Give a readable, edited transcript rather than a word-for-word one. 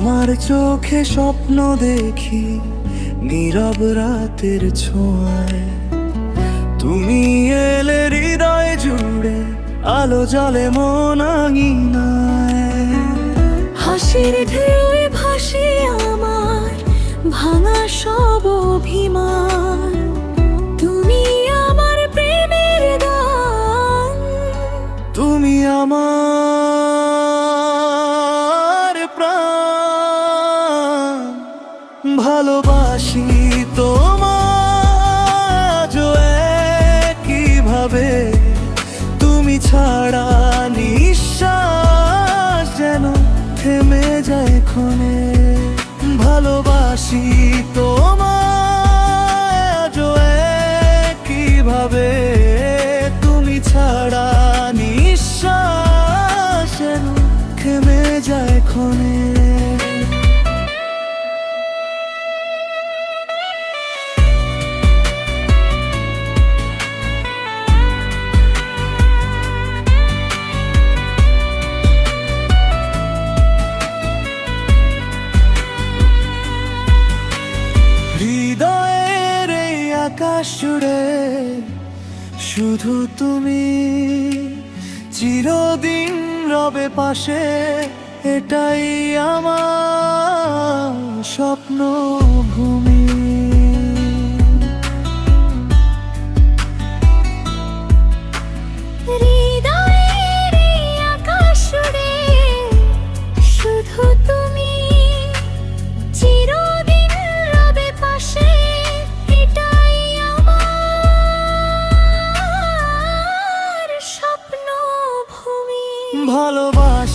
তোমার চোখে স্বপ্ন দেখি নীরব রাতের ছোঁয়ায়। তুমি এলে হৃদয় জুড়ে আলো জ্বলে মন আঙিনায়। হাসির ঢেউয়ে ভাসে আমার ভাঙা সব অভিমান। তুমি আমার প্রেমের গান, তুমি আমার প্রাণ। ভালোবাসি তোমায় কিভাবে, তুমি ছাড়া নিঃশ্বাস যেন থেমে যায় ক্ষণে। ভালোবাসি তোমায় কিভাবে, তুমি ছাড়া নিঃশ্বাস যেন থেমে যায় ক্ষণে। হৃদয়ের এই আকাশ জুড়ে শুধু তুমি, চিরদিন রবে পাশে, এটাই আমার স্বপ্ন ভূমি। হৃদয়ের এই আকাশ জুড়ে শুধু তুমি, চিরদিন রবে পাশে, এটাই আমার স্বপ্ন ভূমি। ভালোবাসি